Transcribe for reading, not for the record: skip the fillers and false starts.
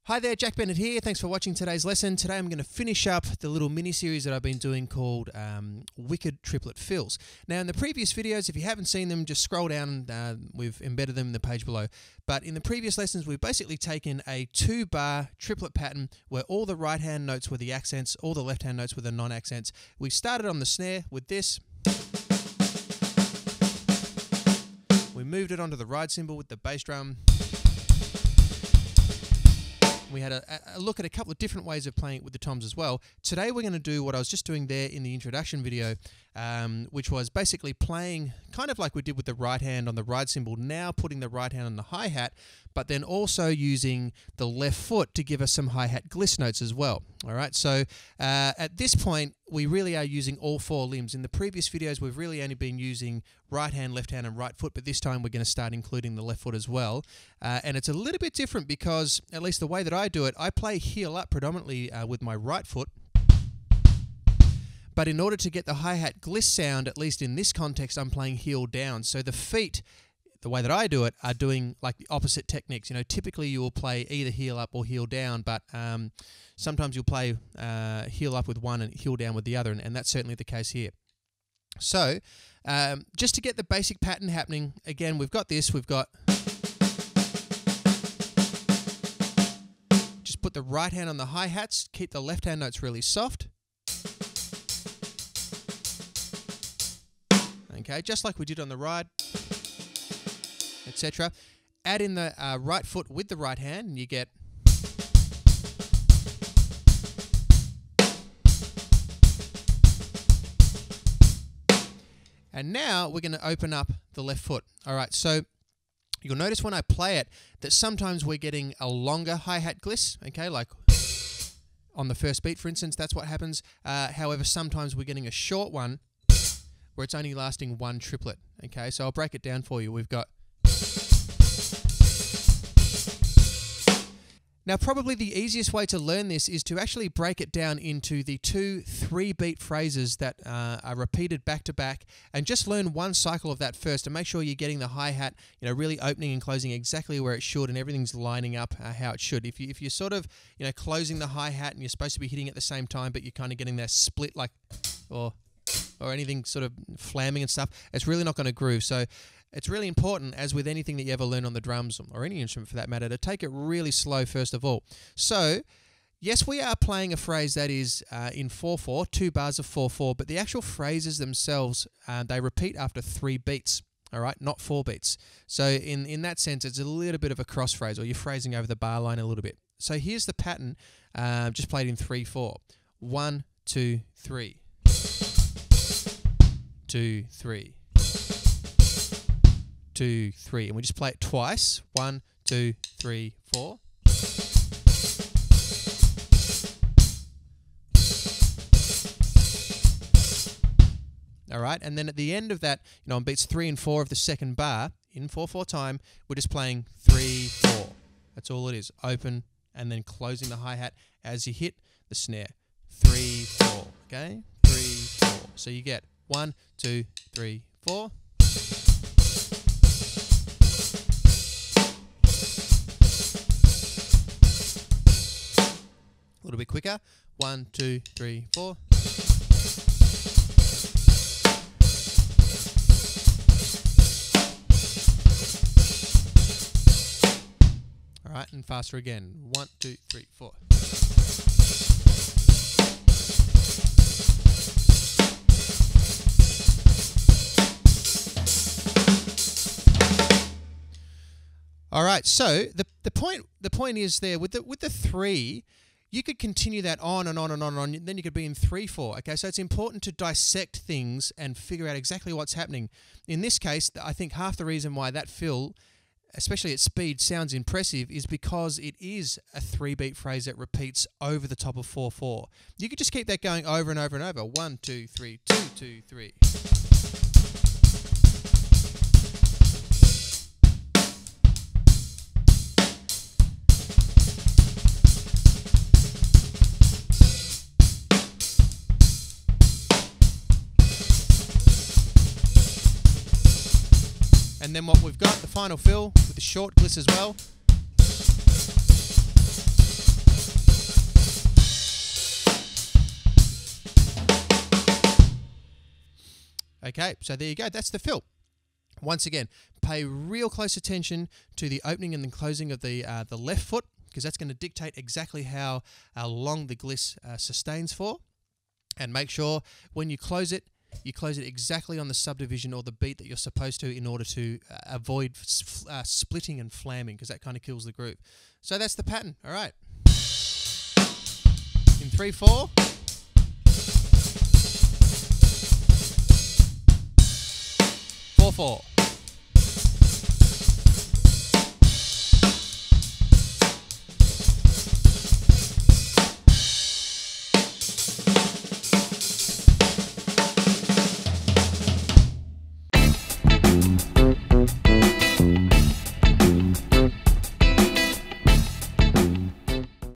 Hi there, Jack Bennett here. Thanks for watching today's lesson. Today I'm going to finish up the little mini-series that I've been doing called Wicked Triplet Fills. Now in the previous videos, if you haven't seen them, just scroll down. We've embedded them in the page below. But in the previous lessons, we've basically taken a 2-bar triplet pattern where all the right-hand notes were the accents, all the left-hand notes were the non-accents. We started on the snare with this. We moved it onto the ride cymbal with the bass drum. We had a look at a couple of different ways of playing it with the toms as well. Today we're going to do what I was just doing there in the introduction video, which was basically playing kind of like we did with the right hand on the ride cymbal, now putting the right hand on the hi-hat, but then also using the left foot to give us some hi-hat gliss notes as well. All right, so at this point, we really are using all 4 limbs. In the previous videos, we've really only been using right hand, left hand, and right foot, but this time we're going to start including the left foot as well. And it's a little bit different because, at least the way that I do it, I play heel up predominantly with my right foot. But in order to get the hi-hat gliss sound, at least in this context, I'm playing heel down. So the feet, the way that I do it, are doing like the opposite techniques. You know, typically you will play either heel up or heel down, but sometimes you'll play heel up with one and heel down with the other, and that's certainly the case here. So just to get the basic pattern happening, again, we've got this, we've got... Just put the right hand on the hi-hats, keep the left hand notes really soft. Okay, just like we did on the ride, etc. Add in the right foot with the right hand, and you get... And now we're going to open up the left foot. All right, so you'll notice when I play it that sometimes we're getting a longer hi-hat gliss, okay, like on the first beat, for instance, that's what happens. However, sometimes we're getting a short one where it's only lasting 1 triplet, okay? So I'll break it down for you. We've got... Now, probably the easiest way to learn this is to actually break it down into the 2 3-beat phrases that are repeated back to back, and just learn one cycle of that first, and make sure you're getting the hi-hat, you know, really opening and closing exactly where it should, and everything's lining up how it should. If you're sort of, you know, closing the hi-hat and you're supposed to be hitting at the same time, but you're kind of getting that split, like, or anything sort of flamming and stuff, it's really not going to groove. So it's really important, as with anything that you ever learn on the drums, or any instrument for that matter, to take it really slow first of all. So, yes, we are playing a phrase that is in 4/4, 2 bars of 4/4, but the actual phrases themselves, they repeat after 3 beats, all right, not 4 beats. So in that sense, it's a little bit of a cross phrase, or you're phrasing over the bar line a little bit. So here's the pattern, just played in 3/4. 1, 2, 3. 2, 3. 2, 3, and we just play it twice. 1, 2, 3, 4. All right, and then at the end of that, you know, on beats 3 and 4 of the second bar, in 4/4 time, we're just playing 3, 4. That's all it is. Open, and then closing the hi-hat as you hit the snare. 3, 4. Okay, 3, 4. So you get 1, 2, 3, 4. A little bit quicker. 1, 2, 3, 4. All right, and faster again. 1, 2, 3, 4. All right, so the point is there with the 3, you could continue that on and on and on and on. Then you could be in 3/4. Okay, so it's important to dissect things and figure out exactly what's happening. In this case, I think half the reason why that fill, especially at speed, sounds impressive is because it is a 3-beat phrase that repeats over the top of 4/4. You could just keep that going over and over and over. 1, 2, 3, 2, 2, 3. And then what we've got, the final fill with the short gliss as well. Okay, so there you go. That's the fill. Once again, pay real close attention to the opening and the closing of the left foot, because that's going to dictate exactly how long the gliss sustains for. And make sure when you close it exactly on the subdivision or the beat that you're supposed to, in order to avoid splitting and flamming, because that kind of kills the groove. So that's the pattern. All right. In 3/4. 4/4.